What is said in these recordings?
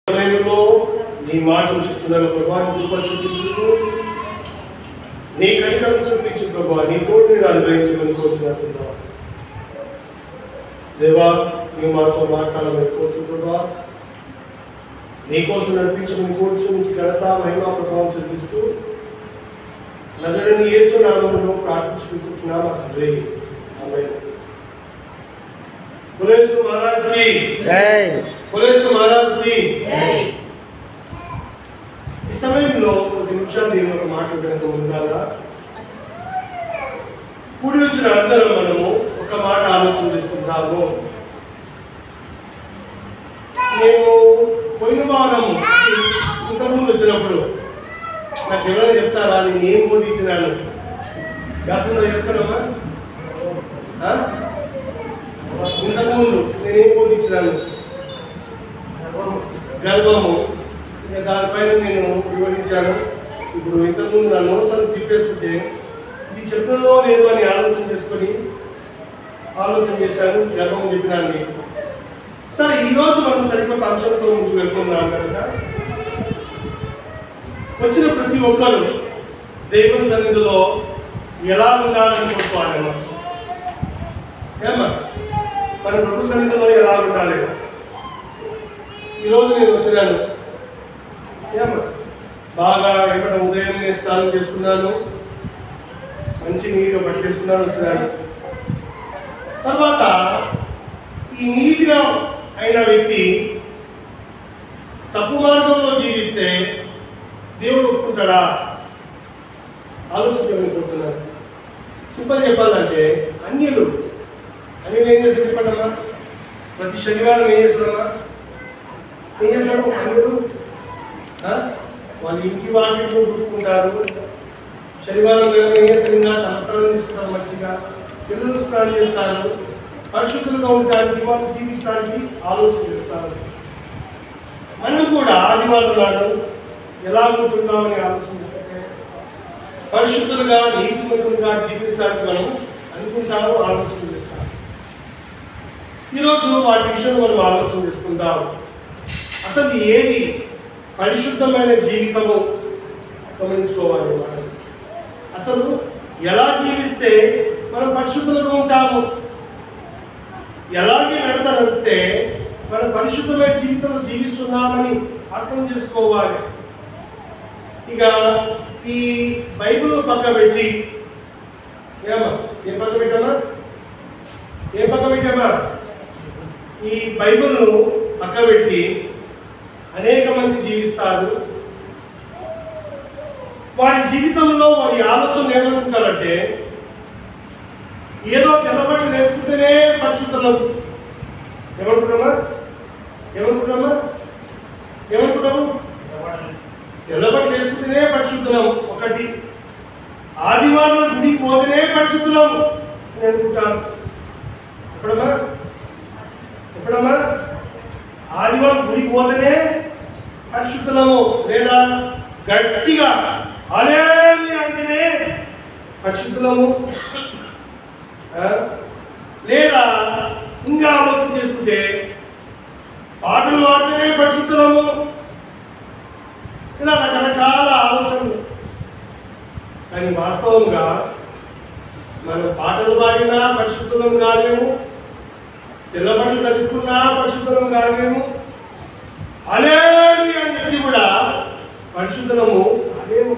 సమయంలో నీ మాటలు చెప్తున్నాను ప్రభా, కృప చూపించు, నీ కనికరం చూపించు ప్రభా, నీ తోడు నేను అనుగ్రహించమని కోరుచున్నాను దేవా. నీ మాతో మాట్లాడాలని కోరుచు ప్రభా, నీకోసం నడిపించమని కోరుచు, నీకు ఘనత మహిమా ప్రభావం చూపిస్తూ నజరుడైన యేసు నామములో ప్రార్థించుకుంటున్నాము తండ్రి, ఆమేన్. పులేసు మహారాజ్ కి జై, పులేసు మహారాజ్ కి జై. ఈ సమయంలో కొద్ది నిమిషాలు దీని ఒక మాట్లాడడానికి ముందుగా కూడి వచ్చిన అందరం మనము ఒక మాట ఆలోచన చేసుకుంటాము. నేను పోయిన వారం ఇంతకుముందు వచ్చినప్పుడు నాకు ఎవరైనా చెప్తారా నేను ఏం బోధించినాను? వ్యాసంలో చెప్తానమ్మా, ఇంతకుముందు నేనేం బోధించినాను? గర్వము, ఇంకా దానిపైన నేను వివరించాను. ఇప్పుడు ఇంతకుముందు నా నోట్స్ అని తిప్పేస్తుంటే ఇది చెప్పడంలో లేదు అని ఆలోచన చేశాను. గర్వం చెప్పినాను మీకు. సరే, ఈరోజు మనం సరికొత్త అంశంతో ముందుకు వెళ్తున్నాం కనుక వచ్చిన ప్రతి ఒక్కరు దేవుని సన్నిధిలో ఎలా ఉండాలని కోరుకోవాలమ్మా. ఏమ్మా, మన ప్రభు సన్నిధిలో ఎలా ఉండాలి? ఈరోజు నేను వచ్చినాను ఏమ్మా, బాగా ఎక్కడ ఉదయం నేను స్నానం చేసుకున్నాను, మంచి నీట్గా పట్టుకెసుకున్నాను, వచ్చినాను. తర్వాత ఈ నీట్గా అయిన వ్యక్తి తప్పు మార్గంలో జీవిస్తే దేవుడు ఒప్పుకుంటాడా? ఆలోచించుకుంటున్నాను. సింపుల్ చెప్పాలంటే అన్యులు ఏం చేసి చెప్పండమ్మా, ప్రతి శనివారం ఏం చేస్తారమ్మా? ఏం చేస్తాడు? అన్యులు వాళ్ళ ఇంటి వాటిలో చూసుకుంటారు. శనివారం ఏం చేస్తారు? తలస్నానం తీసుకుంటారు, మంచిగా పిల్లలు స్నానం చేస్తారు, పరిశుద్ధులుగా ఉండడానికి, వాళ్ళు జీవించడానికి ఆలోచన చేస్తారు. మనం కూడా ఆదివారం నాడు ఎలా ఉంటున్నామని ఆలోచించుకుంటే పరిశుద్ధులుగా నీతిమంతులుగా జీవించడానికి మనం అనుకుంటాము, ఆలోచన చేస్తాము. ఈరోజు వాటి విషయంలో మనం ఆలోచన చేసుకుంటాం. అసలు ఏది పరిశుద్ధమైన జీవితము గమనించుకోవాలి. అసలు ఎలా జీవిస్తే మనం పరిశుద్ధులుగా ఉంటాము, ఎలాంటి నడత నడిస్తే మనం పరిశుద్ధమైన జీవితంలో జీవిస్తున్నామని అర్థం చేసుకోవాలి. ఇక ఈ బైబిల్ పక్క పెట్టి ఏం పక్క పెట్టామా ఈ బైబిల్ను పక్క పెట్టి అనేక మంది జీవిస్తారు. వారి జీవితంలో వారి ఆలోచనలు ఏమనుకుంటారంటే ఏదో తెల్లబట్టలు వేసుకుంటేనే పరిశుద్ధం. ఏమనుకుంటాము? తెల్లబట్టలు వేసుకుంటేనే పరిశుద్ధం. ఒకటి, ఆదివారం గుడికి పోతేనే పరిశుద్ధం అని అనుకుంటాను. ఎప్పుడమ్మా ఆదివారం గుడికి పోతేనే పరిశుద్ధము, లేదా గట్టిగా హల్లెలూయా అంటేనే పరిశుద్ధము, లేదా ఇంకా ఆలోచన చేసుకుంటే పాటలు పాడితేనే పరిశుద్ధము. ఇలా రకరకాల ఆలోచనలు. కానీ వాస్తవంగా మనం పాటలు పాడినా పరిశుద్ధం కాలేము, తెల్లబట్టలు ధరిస్తున్నా పరిశుద్ధం కాలేము, హల్లెలూయా అనేది కూడా పరిశుద్ధము కాలేము.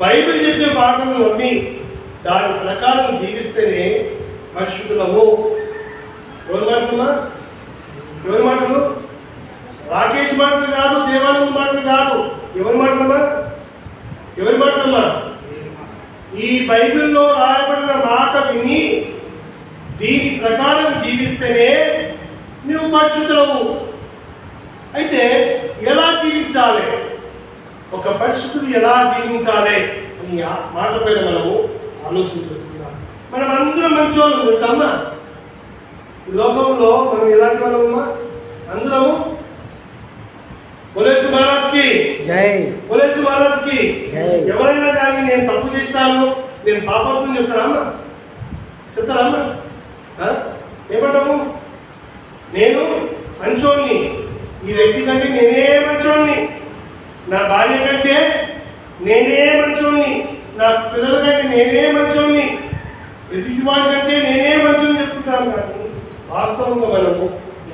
బైబిల్ చెప్పే పాటలను నమ్మి దాని ప్రకారం జీవిస్తేనే పరిశుద్ధము. ఎవరి మాటలు? రాకేష్ మాటలు కాదు, దేవానంద మాటలు కాదు. ఎవరి మాటలమ్మా? ఈ బైబిల్లో రాయబడిన మాట విని దీని ప్రకారం జీవిస్తేనే నువ్వు పరిశుద్ధులవు. అయితే ఎలా జీవించాలి, ఒక పరిశుద్ధుడు ఎలా జీవించాలి అని ఆ మాట పైన మనము ఆలోచన చేసుకుంటాం. మనం అందరం మంచి వాళ్ళు తెలుసమ్మా. ఈ లోకంలో మనం ఎలాంటి వాళ్ళమ్మా? అందరము పులేసు మహారాజ్కి జై, పులేసు మహారాజ్కి జై. ఎవరైనా కానీ నేను తప్పు చేస్తాను, నేను పాపం చెప్తారమ్మా? ఏమంటాము? నేను మంచోడిని, ఈ వ్యక్తి కంటే నేనే మంచోడిని, నా భార్య కంటే నేనే మంచోడిని, నా పిల్లల కంటే నేనే మంచోడిని, ఎదుటివాడి కంటే నేనే మంచోని చెప్తున్నాను. కానీ వాస్తవంగా మనము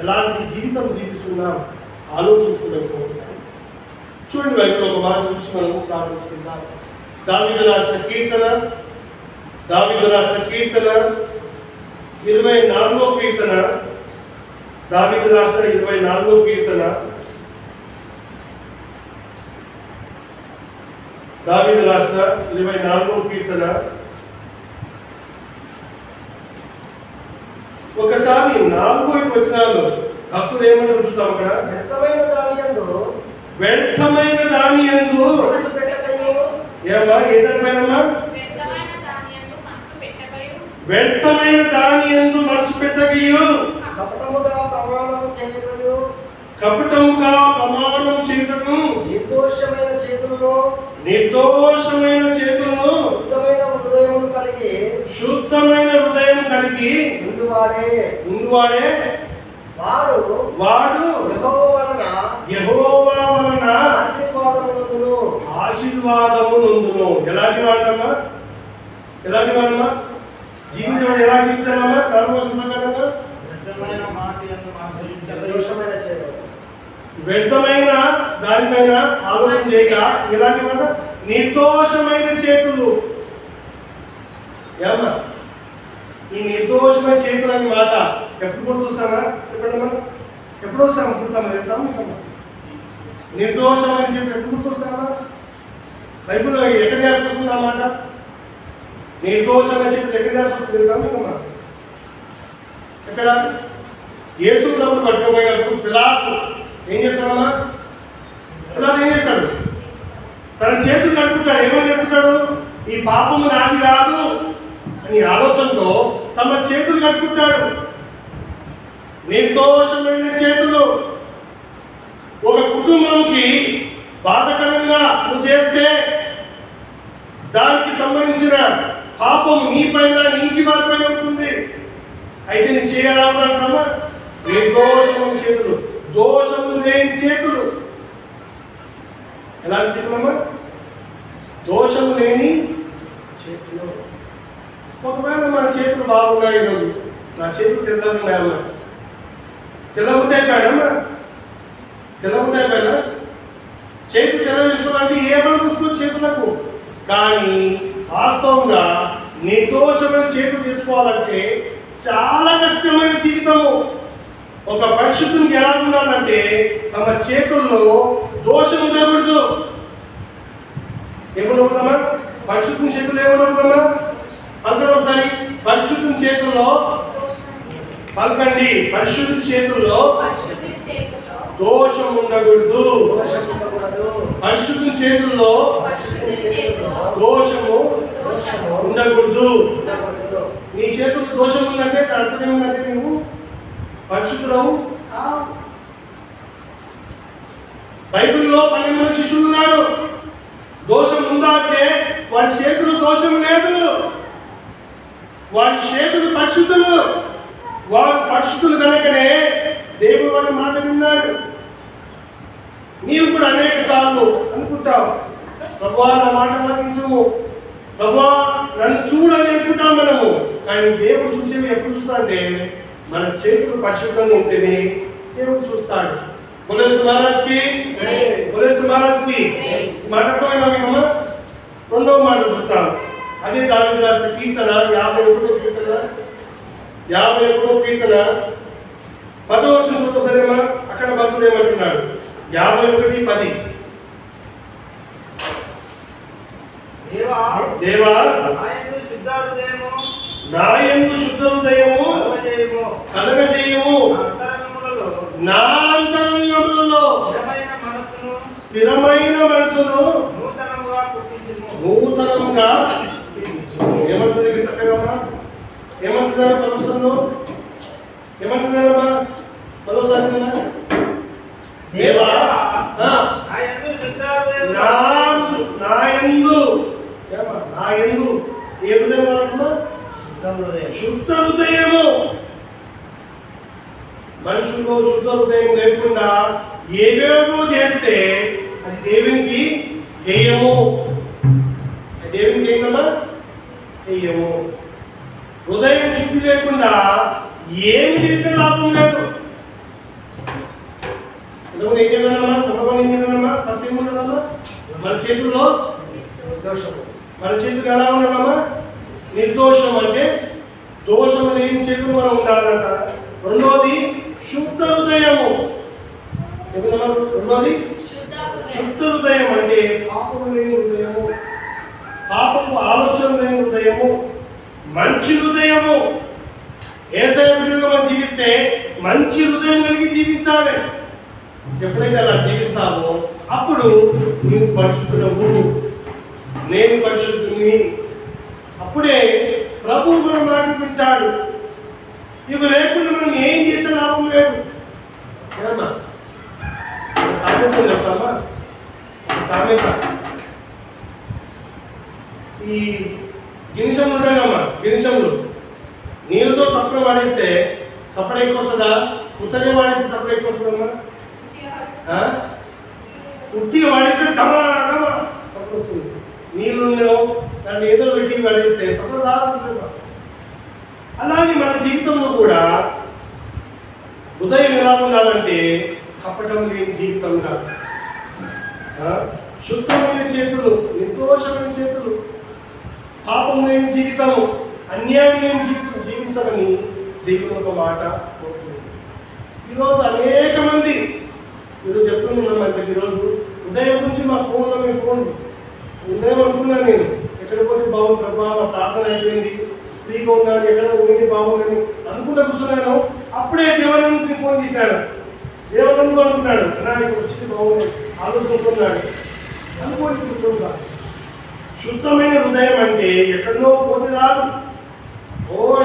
ఎలాంటి జీవితం జీవిస్తున్నాం ఆలోచించుకోలేకపోతున్నాం. చూడండి బైబిల్లో ఒక మాట చూసి మనము ప్రారంభిస్తున్నాం. దావీదు రాసిన కీర్తన 24వ కీర్తన, దావీదు రాసిన 24వ కీర్తన, దావీదు రాసిన 24వ కీర్తన. ఒకసారి 4-5 వచనాలు భక్తుడు ఏమంటారు చూద్దాం. అక్కడ వ్యర్థమైన దాని యందు ఏమా ఏదైనా వ్యర్థమైన దాని యందు మనసు పెట్టకయు కపటముగా ప్రమాణం చేయుటకు నిర్దోషమైన చేతులను శుద్ధమైన హృదయం కలిగి ఉండువాడే వాడు యెహోవా వలన ఆశీర్వాదము నొందును. ఎలాంటి వాడమ్మా? జీవించడం ఎలా జీవించాలమ్మా? ప్రకారంగా వ్యర్థమైన దానిపైన ఆలోచన చేయక ఎలాంటి మాట? నిర్దోషమైన చేతులు. ఏమన్నా ఈ నిర్దోషమైన చేతులు అనే మాట ఎప్పుడు గుర్తొస్తామా? చెప్పండమ్మా, ఎప్పుడు వస్తామా? గుర్తామా? తెలుసా? నిర్దోషమైన చేతులు ఎప్పుడు గుర్తొస్తామా? బైబిల్లో ఎక్కడ చేస్తుంది ఆ మాట? నిర్దోషమైన చేతులు ఎక్కడ చేస్తుంది తెలుసా మీకమ్మా? ఎక్కడ? యేసు ప్రభువును పట్టుకోబోయినప్పుడు పిలాతు ఏం చేస్తాడమ్మా? పిలాతు ఏం చేస్తాడు? తన చేతులు కట్టుకుంటాడు. ఏమని చెప్పుకుంటాడు? ఈ పాపము నాది కాదు అని ఆలోచనతో తమ చేతులు కట్టుకుంటాడు. నిర్దోషమైన చేతులు. ఒక కుటుంబంకి బాధకరంగా నువ్వు చేస్తే దానికి సంబంధించిన పాపం నీ పైన, నీకి వారి పైన ఉంటుంది. అయితే నేను చేయాలనుకున్నామా? నిర్దోషమైన చేతులు, దోషము లేని చేతులు. ఎలాంటి చేతులమ్మా? దోషము లేని చేతులు. ఒకవేళ మన చేతులు బాగున్నాయి, ఈరోజు నా చేతులు తెల్లగా ఉన్నాయమ్మా, తెల్లగుంటాయిపోయానమ్మా, తెల్లగుంటాయిపోయినా చేతులు తెల్ల తీసుకోవాలంటే ఏమైనా చూసుకోవచ్చు చేతులకు. కానీ వాస్తవంగా నిర్దోషమైన చేతులు తీసుకోవాలంటే చాలా కష్టమైన జీవితము. ఒక పరిశుద్ధునికి ఎలా ఉండాలంటే తమ చేతుల్లో దోషం ఉండకూడదు. ఏమనుకుంటామా? పరిశుద్ధుని చేతుల్లో ఏమనుకుంటామా? అక్కడ ఒకసారి పరిశుద్ధుని చేతుల్లో పలకండి. పరిశుద్ధుని చేతుల్లో దోషం ఉండకూడదు. పరిశుద్ధుని చేతుల్లో దోషము ఉండకూడదు. నీ చేతుల్లో దోషం ఉందంటే అర్థం ఏముందంటే నువ్వు పరిశుద్ధుడవు. బైబిల్లో 12 మంది శిష్యులు ఉన్నారు. దోషం ఉందా అంటే వాడి చేతులు దోషం లేదు, వాడి చేతులు పరిశుద్ధులు. వాడు పరిశుద్ధులు కనుకనే దేవుడు వాడి మాట విన్నాడు. నీవు కూడా అనేక సార్లు అనుకుంటావు, ప్రభువా నా మాట ఆలకించము, ప్రభువా నన్ను చూడని అనుకుంటాం మనము. కానీ దేవుడు చూసేవి ఎప్పుడు చూస్తా అంటే మన చేతులు పరిశుభ్రంగా ఉంటేనే దేవుడు చూస్తాడు. బోలేసు మహారాజ్కి, బోలేసు మహారాజ్కి. మాట్లాడుకోమా మీకమ్మా? రెండవ మాట చూస్తాం. అదే దావీదు రాసిన కీర్తన 51వ కీర్తన, 51వ కీర్తన 10వ వచనం చూద్దాం సరేమా? అక్కడ భక్తుడు ఏమంటున్నాడు? 51:10. దేవా నాయందు శుద్ధ హృదయము కలగజేయము, నా అంతరంగములలో స్థిరమైన మనసును నూతనంగా. ఏమంటుంది చక్కగా? ఏమంటున్నాడు పరమశంలో? ఏమంటున్నాడమ్మా మరోసారి? దేవా నాయందు ఏ హృదయం? శుద్ధ హృదయము. మనుషుల్లో శుద్ధ హృదయం లేకుండా ఏవేవో చేస్తే అది దేవునికి హేయము. దేవునికి ఏంటమ్మా? హేయము. హృదయం శుద్ధి లేకుండా ఏమి చేసే లాభం లేదు. ఏం చెప్పానమ్మా? ఏం చెప్పానమ్మా? ఫస్ట్ ఏముండదమ్మా? మన చేతుల్లో నిర్దోషం. మన చేతులు ఎలా ఉండాలమ్మా? నిర్దోషం అంటే దోషం లేని చేతులు మనం ఉండాలంట. రెండోది శుద్ధ హృదయము. రెండోది శుద్ధ హృదయం అంటే పాపం లేని హృదయము, పాపపు ఆలోచన లేని హృదయము, మంచి హృదయము. యేసయ్య బిడ్డలుగా మనం జీవిస్తే మంచి హృదయం కలిగి జీవించాలి. ఎప్పుడైతే అలా జీవిస్తావో అప్పుడు నీవు పరిశుద్ధుడవు, నేను పరిశుద్ధుని. అప్పుడే ప్రభువు మన మాట వింటాడు. ఇవి లేకుండా మనం ఏం చేసే లాభం లేదు. ఏమన్నా సామెత తెలుసమ్మా? సామెత ఈ గినిషంలు ఉంటాయమ్మా, గినిషంలు నీళ్ళతో తప్పున వాడేస్తే సపరేట్ ఎక్కువ వస్తుందా? ఉత్తగా వాడేస్తే సపరేట్ ఎక్కువ వస్తుందమ్మా? ఉట్టిగా వాడేస్తే డమా డమా సపరేట్ వస్తుంది. నీళ్ళు దాన్ని ఏదో పెట్టి వాడేస్తే సపరేట్ రాదు. అలాగే మన జీవితంలో కూడా హృదయం ఎలా ఉండాలంటే కపటం లేని జీవితం కాదు, శుద్ధమైన చేతులు, నిర్దోషమైన చేతులు, పాపం లేని జీవితము, అన్యాయం లేని జీవితం జీవించమని దేవుని ఒక మాట కోరుతుంది. ఈరోజు అనేక మంది ఈరోజు చెప్తున్నాం అంటే ఈరోజు ఉదయం నుంచి మా ఫోన్లో మేము ఫోన్ ఉదయం అనుకున్నాను నేను ఎక్కడ పోతే బాగుంది ప్రభావ, మా ప్రార్థన అయిపోయింది, ఫ్రీగా ఉన్నాను, ఎక్కడ ఉండి బాగుందని అనుకుంటూ కూర్చున్నాను. అప్పుడే దేవానందకి ఫోన్ చేశాడు. దేవానంద్ అనుకున్నాడు అన్నా ఇక్కడ వచ్చి బాగుంది ఆలోచించుకున్నాడు అనుకోని కూర్చుంటా. శుద్ధమైన హృదయం అంటే ఎక్కడో పోతే రాదు.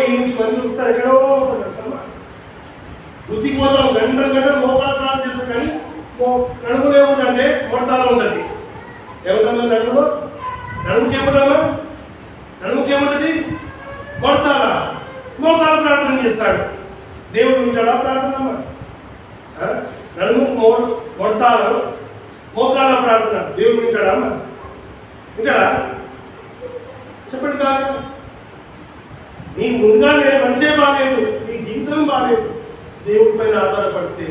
ఈ నుంచి మంది ఉంటారు ఎక్కడో ఉంటుంది. బుద్ధికి పోతాం గంటలు గంటలు మోకాలు ప్రార్థన చేస్తాం కానీ నడుములు ఏముందంటే మొడతాలో ఉంటుంది. ఏముంటుందా నడుములో? నడుముకి ఏముంటామా? నడుముకి ఏముంటుంది? మొడతాల మోకాలు ప్రార్థన చేస్తాడు. దేవుడు ఉంటాడా ప్రార్థన? నడుము మొడతాలు మోకాల ప్రార్థన దేవుడు వింటాడా? వింటాడా? చెప్పండి కాదు. నీ ముందుగానే మనిషే బాగాలేదు, నీ జీవితం బాగాలేదు. దేవుడి పైన ఆధారపడితే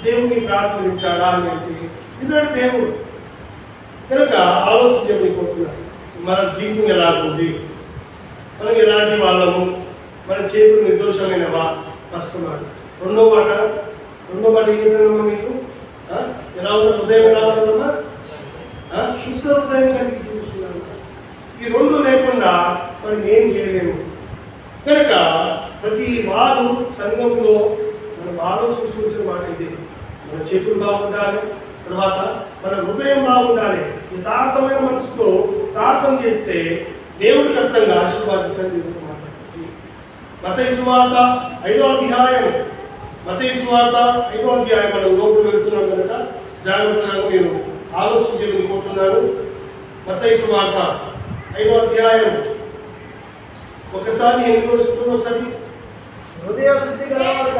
దేవుడిని ప్రార్థన వింటాడా అని చెప్పి విన్నాడు దేవుడు. కనుక ఆలోచించబడిపోతున్నాడు మన జీవితం ఎలా ఉంది, మనం ఎలాంటి వాళ్ళము, మన చేతులు నిర్దోషమైనవా? కష్టమాడు. రెండో మాట ఏం చెప్పినామా మీకు? ఎలా ఉన్న హృదయం ఎలా ఉంటుందమ్మా? శుద్ధ హృదయం కలిగి చూస్తున్నాను. ఈ రెండు లేకుండా మనం ఏం చేయలేము. కనుక ప్రతి వారు సంఘంలో మనం ఆలోచించుకోవాల్సిన మాట ఇది. మన చేతులు బాగుండాలి, తర్వాత మన హృదయం బాగుండాలి. యథార్థమైన మనసుతో ప్రార్థన చేస్తే దేవుడు ఖచ్చితంగా ఆశీర్వాదించండి. మత్తయి సువార్త 5వ అధ్యాయం, మత్తయి సువార్త 5వ అధ్యాయం మనం లోపలికి వెళ్తున్నాం కనుక జాగ్రత్తగా నేను ఆలోచించాలనుకుంటున్నాను. మత్తయి సువార్త 5వ అధ్యాయం ఒకసారి 8వ వచనం ఒకసారి. హృదయ శుద్ధి గలవారు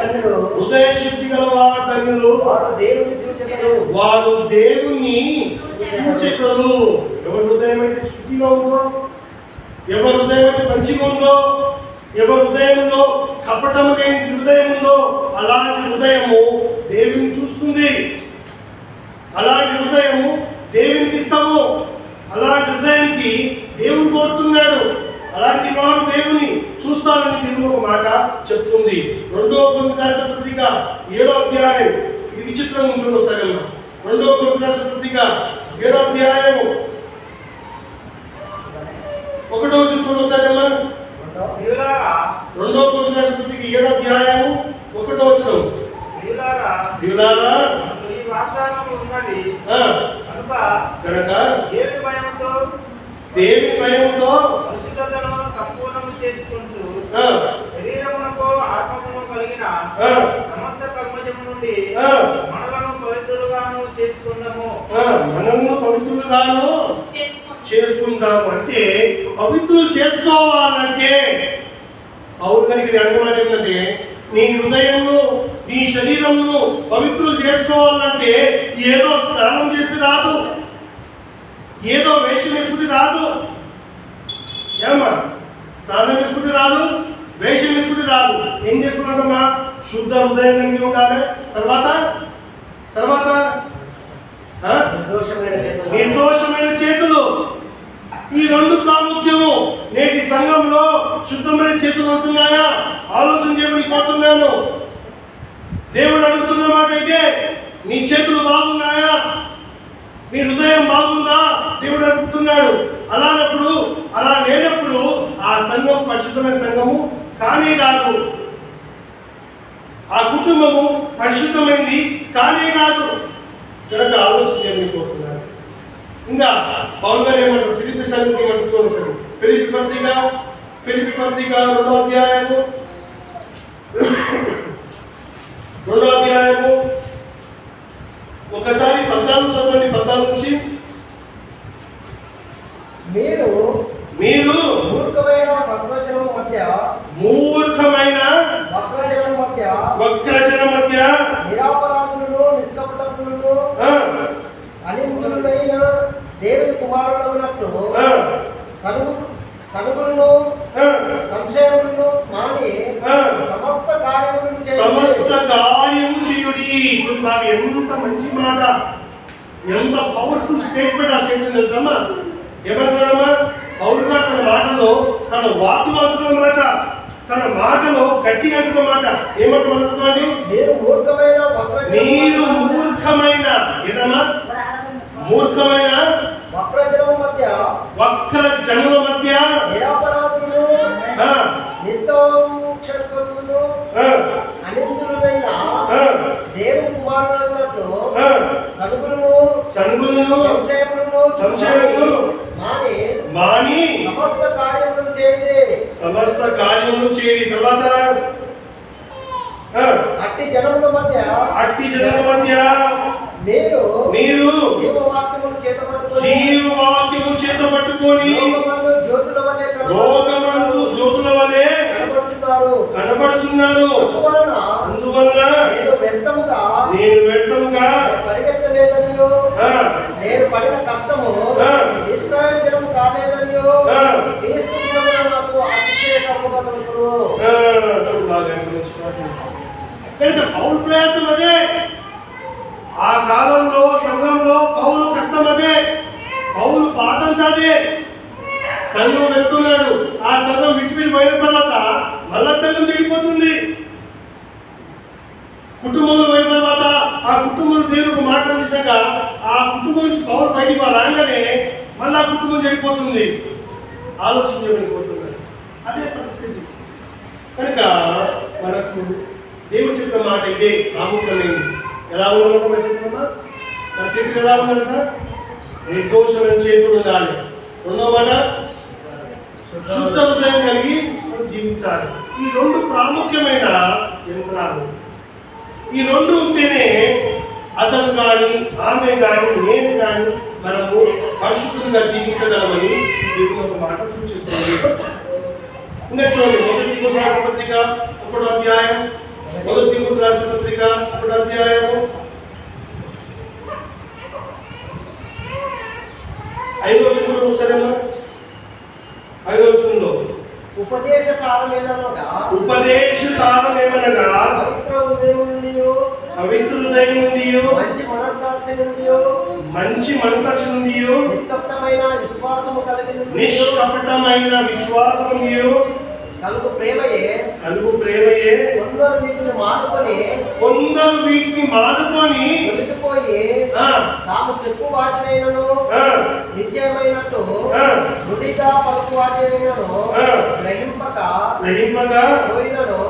ధన్యులు, వారు దేవుని చూచెదరు. ఎవరి హృదయం అయితే శుద్ధిగా ఉందో, ఎవరి హృదయం అయితే మంచిగా ఉందో, ఎవరి హృదయంలో కపటం లేని హృదయం ఉందో అలాంటి హృదయము దేవుని చూస్తుంది. అలాంటి హృదయము దేవునికి ఇష్టము. అలాంటి హృదయానికి దేవుడు కోరుతున్నాడు. అలాంటి వారు దేవుని చూస్తానని దేవుడు ఒక మాట చెప్తుంది. 2వ కొరింథీ రాసిన పత్రిక 7వ అధ్యాయం. ఇది విచిత్రం చూడండి ఒకసారి. 2వ కొరింథీ రాసిన పత్రిక 7వ అధ్యాయం 1వ వచనం చూడండి ఒకసారి. 2వ కొరింథీ రాసిన పత్రిక 7వ అధ్యాయం 1వ వచనం. కనుక దేవుని భయంతో సంపూర్ణము చేసుకుంటూ శరీరమునకు ఆత్మకు కలిగిన సమస్త కల్మషము నుండి మనలను పవిత్రులుగాను చేసుకుందాము. అంటే పవిత్రులు చేసుకోవాలంటే పౌరు గారికి అర్థమాట ఏంటంటే నీ హృదయంలో నీ శరీరంను పవిత్రులు చేసుకోవాలంటే ఏదో స్నానం చేసి రాదు, ఏదో వేషం వేసుకుంటే రాదు. ఏమమ్మా, స్నానం వేసుకుంటే రాదు, వేషం వేసుకుంటే రాదు. ఏం చేసుకున్నాడమ్మా? శుద్ధ హృదయం కలిగి ఉండాలి. తర్వాత తర్వాత నిర్దోషమైన చేతులు. ఈ రెండు ప్రాముఖ్యము. నేటి సంఘంలో శుద్ధమైన చేతులు ఉంటున్నాయా? ఆలోచన చేయమని కోరుతున్నాను. దేవుడు అడుగుతున్న మాట అయితే, నీ చేతులు బాగున్నాయా? నీ హృదయం బాగుందా? దేవుడు అడుగుతున్నాడు. అలా లేనప్పుడు ఆ సంఘం పరిశుద్ధమైన సంఘము కానే కాదు, ఆ కుటుంబము పరిశుద్ధమైంది కానే కాదు. కనుక ఆలోచన చేయమని కోరుతున్నాను. ఇంకా పౌలు గారు ఏమంటారు? ఫిలిప్పీ సంఘం ఏమంటారు చూడండి. ఫిలిప్పీ పత్రిక 2వ అధ్యాయము 2వ అధ్యాయము ఒకసారి 14 చదవండి. 14 నుంచి. మీరు మూర్ఖమైన వక్రజనం మధ్య నిరాపరాధులను, నిష్కపటములను, అనిందులైన దేవుని కుమారులైనట్లు సనుగులను, సంశయములను మాని సమస్త కార్యము చేయుడి. ఎంత మంచి మాట, ఎంత పవర్ఫుల్ స్టేట్మెంట్. ఆ స్టేట్మెంట్ తెలుసమ్మా? ఏమంటున్నాడమ్మా? పౌలు గారు తన మాటలో, తన వాకులు అంటున్నమాట, తన మాటలో గట్టి అంటున్నమాట. ఏమంటున్నాడు? మీరు మూర్ఖమైన ఏదమ్మా? మూర్ఖమైన వక్ర జనుల మధ్య నిరాపరాధులను, నిష్కపటములను, అనిందులైన దేవుని కుమారులైనట్లు సనుగులను, సంశయములను మాని సమస్త కార్యములను చేయండి. తర్వాత అట్టి జనముల మధ్య మీరు జీవవాక్యము చేత పట్టుకొని లోకమందు జ్యోతుల వలె కనబడుతున్నారు. అందువలన నేను వ్యర్థముగా పరిగెత్తలేదనియో, నేను పడిన కష్టము నిష్ప్రయోజనము కాలేదనియో నాకు అతిశయకరముగా కలుగును. పౌలు ప్రయాసం అదే. ఆ కాలంలో సంఘంలో పౌలు కష్టం అదే, పౌలు బాధంతా అదే. సంఘం వెళ్తున్నాడు, ఆ సంఘం విడిచిపెట్టి పోయిన తర్వాత మళ్ళా సంఘం చెడిపోతుంది. కుటుంబంలో పోయిన తర్వాత ఆ కుటుంబం దేవుడికి మాట్లాడించాక ఆ కుటుంబం నుంచి పౌరు బయటికి రాగానే మళ్ళీ ఆ కుటుంబం చెడిపోతుంది. ఆలోచన చేయబడిపోతున్నారు. అదే పరిస్థితి. కనుక మనకు దేవుడు చెప్పిన మాట ఇదే ప్రాముఖ్యమైనది. ఎలా ఉండాలంటే మన చేతులమ్మా, మన చేతులు ఎలా ఉండాలంట? నిర్దోషమైన చేతులు ఉండాలి. రెండవ మాట, శుద్ధ హృదయం కలిగి మనం జీవించాలి. ఈ రెండు ప్రాముఖ్యమైన యంత్రాలు. ఈ రెండు ఉంటేనే అతను కానీ, ఆమె కానీ, నేను కానీ మనము పరిశుద్ధంగా జీవించగలమని దేవుని ఒక మాట సూచిస్తుంది. ఇంకా చూడండి, మొదటి తిమోతి రాసిన పత్రిక 1వ అధ్యాయం, 1వ అధ్యాయము 5వ వచనం సరేనా? 5వ వచనంలో ఉపదేశ సారమేమనగా పవిత్ర హృదయం నుండి మంచి మనస్సాక్షి నుండి నిష్కపటమైన విశ్వాసము కలుగు ప్రేమయే కొందరు వీటిని మానుకొని తొలగిపోయి తాము చెప్పు వాటినైనను నిశ్చయమైనట్టు నుడిగా పలుకు వాటినైనను గ్రహింపక పోయినను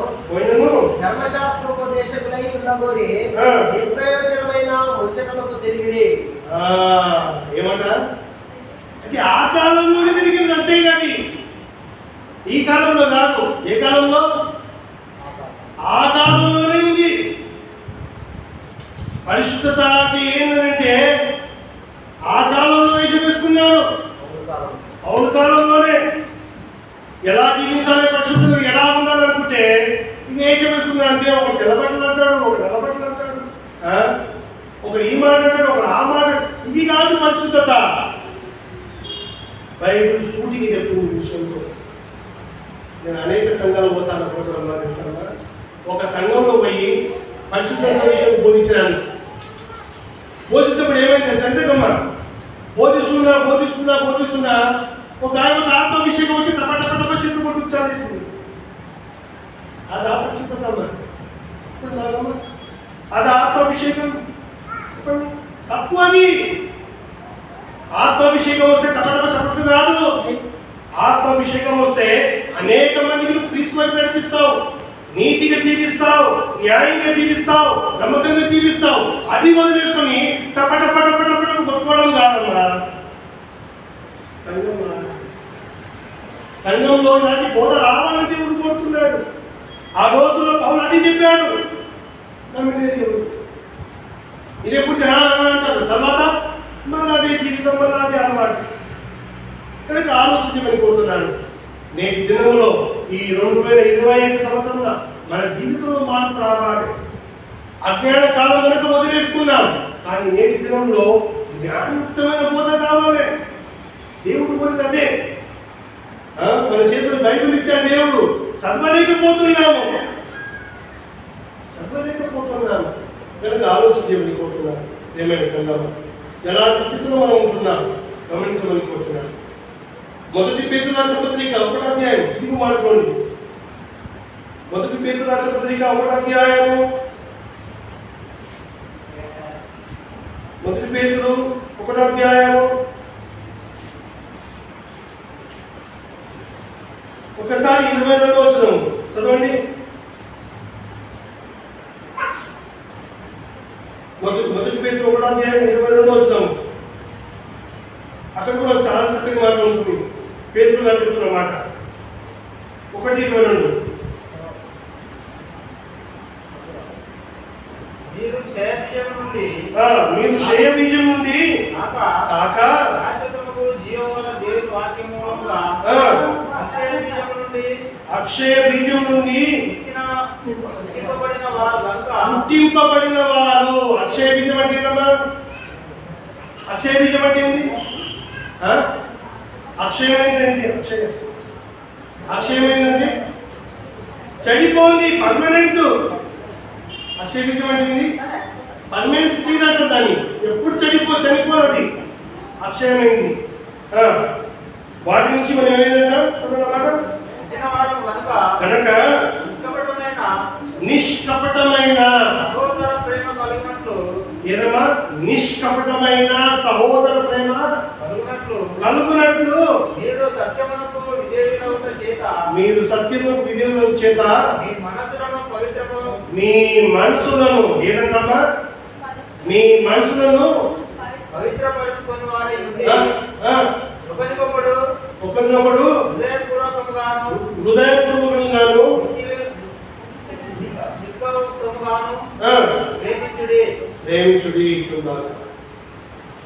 ధర్మశాస్త్రోపదేశకులై ఉన్నగోరి నిష్ప్రయోజనమైన ముచ్చటలకు తిరిగి. ఏమంట అంటే ఆ కాలంలోనే తిరిగింది, అంతేగాని ఈ కాలంలో కాదు. ఏ కాలంలో? ఆ కాలంలోనే ఉంది. పరిశుద్ధత అంటే ఏంటంటే ఆ కాలంలో వేషం వేసుకున్నారు. పౌలు కాలంలోనే ఎలా జీవించాలి, పరిశుద్ధంగా ఎలా ఉండాలనుకుంటే ఇక వేషం వేసుకున్నారు. అంతే. ఒకటి తెల్లబట్టలు అంటాడు, మాట అంటాడు, ఒకడు ఆ మాట. ఇది కాదు పరిశుద్ధత. బైబిల్ సూటికి చెప్తుంది ఈ విషయంలో. నేను అనేక సంఘాలు పోతాను అనుకుంటున్నాను. ఒక సంఘంలో పోయి పరిశుద్ధత విషయం బోధించడానికి బోధిస్తున్నప్పుడు ఏమైంది సంతకమ్మా, బోధిస్తున్నా ఒక ఆయన ఆత్మాభిషేకం వచ్చి టపటప చెట్టు కొట్టుచాలేసింది. అది ఆపరిశుద్ధతమ్మా, అది ఆత్మాభిషేకం. చెప్పండి, తప్పు. అది ఆత్మాభిషేకం వస్తే టపటప చెప్పట్టు కాదు. ఆత్మాభిషేకం వస్తే అనేక మందికి క్రీస్తు వైపు నడిపిస్తావు, నీతిగా జీవిస్తావు, న్యాయంగా జీవిస్తావు, నమ్మకంగా జీవిస్తావు. అది వదిలేసుకొని టపటపటపటపట కొట్టుకోవడం కాదమ్మా. సంఘంలో నాటి బోధ రావాలని దేవుడు కోరుతున్నాడు. ఆ రోజుల్లో పౌలు అది చెప్పాడు. నమ్మినది ఎవరు? ఇది ఎప్పుడు అంటారు, తర్వాత నాదే జీవితం, నాదే అలవాటు. కనుక ఆలోచించమని కోరుతున్నాను. నేటి దినంలో ఈ 2025 సంవత్సరంలో మన జీవితంలో మార్పు రావాలి. అజ్ఞాన కాలం కనుక వదిలేసుకున్నాం, కానీ నేటి దినంలో జ్ఞానయుక్తమైన బోధ కావాలి. దేవుడు కోరిక అదే. మన చేతులు బైబిల్ ఇచ్చాడు దేవుడు, చదవలేకపోతున్నాము. కనుక ఆలోచించమని కోరుతున్నాను. ఏమైనా సందర్భం ఎలాంటి స్థితిలో మనం ఉంటున్నాం గమనించమని కోరుతున్నాను. మొదటి పేతురు రాసిన పత్రిక 1వ అధ్యాయం ఇది మార్చుకోండి. మొదటి పేతురు రాసిన పత్రిక 1వ అధ్యాయము, మొదటి పేతురు 1వ అధ్యాయము ఒకసారి 22వ వచనం చదవండి. మొదటి పేతురు 1వ అధ్యాయం 22వ వచనం. అక్కడ కూడా చాలా చక్కటి మాట ఉంటుంది. పేతురు గారు చెప్తున్న మాట 1:22. మీరు క్షయ బీజం నుండి అక్షయ బీజం నుండి పుట్టింపబడిన వారు. అక్షయ బీజం అంటే ఏంటమ్మా? అక్షయ బీజం అంటే ఏంటి? అక్షయమైందండి. అక్షయమైందండి చెడిపోయింది, పర్మనెంట్. అక్షయ బీజం అంటే పర్మనెంట్ సీడ్ అంటారు దాన్ని. ఎప్పుడు చనిపోదు, అది అక్షయమైంది. వాటి నుంచి మనం ఏమైనా కనుక నిష్కపటమైన ఏదమ్మా నిష్కపటమైన సహోదర ప్రేమ కలుగునట్లు మీరు సత్యమునకు విధేయుల చేత మీ మనసులను ఏదంటమ్మా మీ మనసులను ఒకరినొకడు హృదయపూర్వకంగాను ప్రేమించుడి.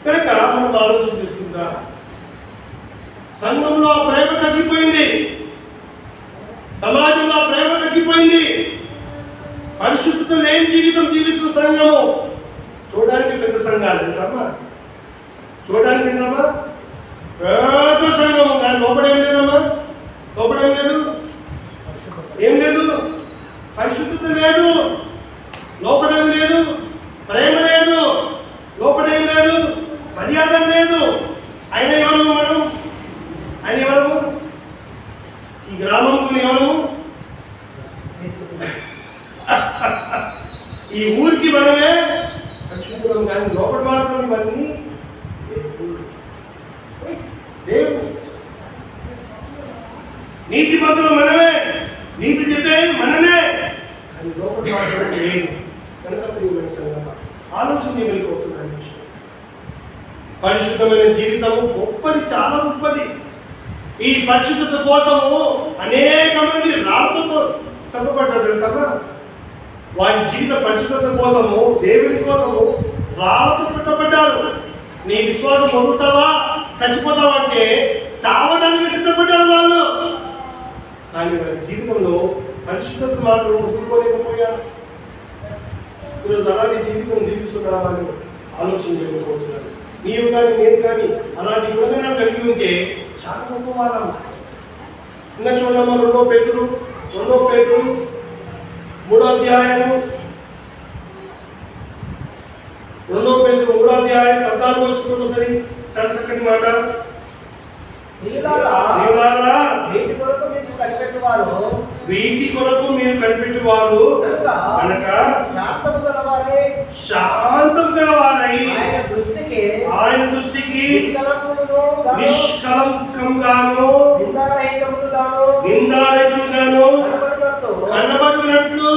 కనుక మనం ఆలోచన చేసుకుంటా, సంఘంలో ప్రేమ తగ్గిపోయింది, సమాజంలో ప్రేమ తగ్గిపోయింది. పరిశుద్ధత లేని జీవితం జీవిస్తున్న సంఘము. చూడడానికి పెద్ద సంఘాలు తెలుసమ్మా, చూడడానికి ఏంటమ్మా పెద్ద సంఘము, కానీ లోపల ఏం లేదమ్మా, లోపల ఏం లేదు, పరిశుద్ధత లేదు, లోపల ఏం లేదు, ప్రేమ లేదు, లోపల ఏం లేదు, మర్యాద లేదు. ఆయన ఎవరు? ఆయన ఎవరు? ఈ గ్రామంలో ఎవరు? ఈ ఊరికి మనమే పరిశుద్ధం, కానీ లోపల మాత్రం ఇవన్నీ దేవుడు. నీతి మంత్రులు మనమే, నీతి చెప్పే మనమే, అని లోపల మాత్రం లేదు. కనుక ఆలోచన వెళ్ళిపోతున్నాను. పరిశుద్ధమైన జీవితము గొప్పది, చాలా గొప్పది. ఈ పరిశుద్ధత కోసము అనేక మంది రాళ్ళతో చంపబడ్డారు తెలుసా? వారి జీవిత పరిశుద్ధత కోసము, దేవుని కోసము రాళ్ళతో పెట్టబడ్డారు. నీ విశ్వాసం పొందుతావా, చచ్చిపోతావా అంటే చావడానికి సిద్ధపడ్డారు వాళ్ళు. కానీ వారి జీవితంలో పరిశుద్ధత మాత్రం వదులుకోలేకపోయారు. ఈరోజు అలాంటి జీవితం జీవిస్తున్నామని ఆలోచన చేయకపోతున్నాను. నీవు కానీ నేను కానీ అలాంటి గుణగణాలు కలిగి ఉంటే చాలా గొప్ప వాళ్ళం. ఇంకా చూడమ్మా రెండో పేతురు 3వ అధ్యాయము 14 వచ్చిన సరి చాలా చక్కటి మాట. వీటి కొరకు మీరు కనిపెట్టువారు కనుక శాంతం గలవారై ఆయన దృష్టికి నిష్కలంకంగాను నిందారహితముగాను కనబడినట్లు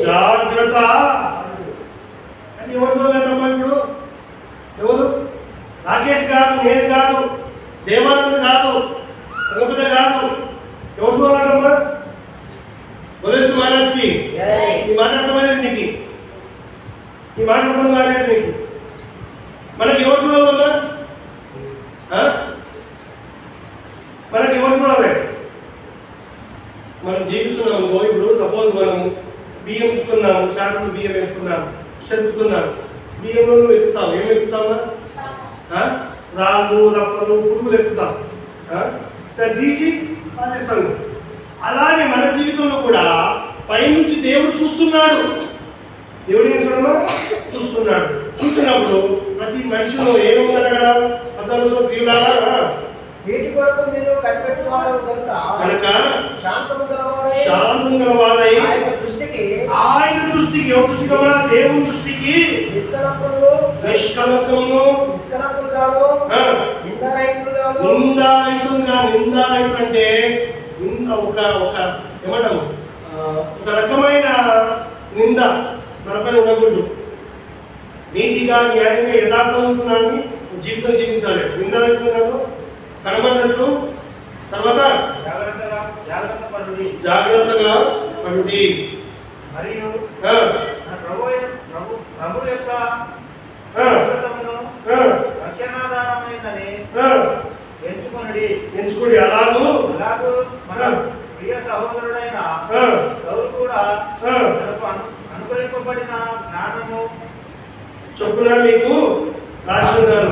జాగ్రత్త. అది ఎవరు చూడాలమ్మా? ఇప్పుడు ఎవరు? రాకేష్ కాదు, నేను కాదు, దేవానంద్ కాదు, సంగపద కాదు, ఎవరు చూడాలమ్మా? బొలేసు మహారాజ్కి ఈ మాట అర్థమైనది, నీకు ఈ మాట అర్థం కాలేదు నీకు. మనకి ఎవరు చూడాలమ్మా? మనకి ఎవరు చూడాలి? మనం జీవిస్తున్నాము. ఇప్పుడు సపోజ్ మనం బియ్యం తీసుకున్నాము, చాటలు బియ్యం వేసుకున్నాము, చెరుకుతున్నాము. బియ్యంలో నువ్వు ఎక్కుతావు. ఏం ఎక్కుతామా? రాళ్ళు, రప్పలు, పురుగులు ఎక్కుతాం. తీసి పాటిస్తాను. అలానే మన జీవితంలో కూడా పైనుంచి దేవుడు చూస్తున్నాడు. దేవుడు ఏం చూడమా? చూస్తున్నాడు. చూసినప్పుడు ప్రతి మనిషిలో ఏముంది అక్కడ? 14 క్రియలాగా వీటి కొరకు మీరు కనిపెట్టువారు కనుక శాంతం గలవారై ఆయన దృష్టికి ఎవరి దృష్టికమా? దేవుని దృష్టికి నిష్కలంకమును నిందారహితులుగా. నిందారహితులు అంటే ఒక ఏమంటాము, ఒక రకమైన నింద మనపైన ఉండకూడదు. నీతిగా, న్యాయంగా, యథార్థవంతునాన్ని జీవితం జీవించాలి. నిందారహితులుగా కనబడినట్లు. తర్వాత జాగ్రత్తగా పడుడి. మరియు ఎంచుకోండి. అలాగూ మన ప్రియ సహోదరుడైన సౌలు కూడా అనుగ్రహింపబడిన జ్ఞానము చొప్పున మీకు రాసినారు.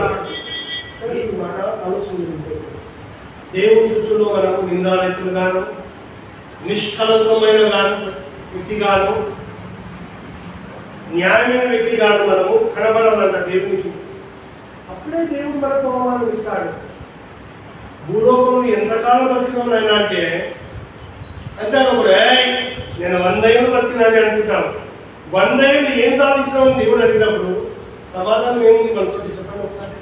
ఆలోచన దేవుని దృష్టిలో మనము నిందారహితులుగాను నిష్కలంకమైన వ్యక్తిగాను న్యాయమైన వ్యక్తిగాను మనము కనబడాలంట దేవునికి. అప్పుడే దేవుడు మనకు అవమానం ఇస్తాడు. భూలోకంలో ఎంతకాలం బతికినానైనా అంటే అంటాడు, నేను 100 ఏళ్ళు బతికినాని అనుకుంటాను. 100 ఏళ్ళు ఏం సాధించినామని దేవుడు అడిగినప్పుడు సమాధానం ఏముంది మనతో? చెప్పండి ఒకసారి.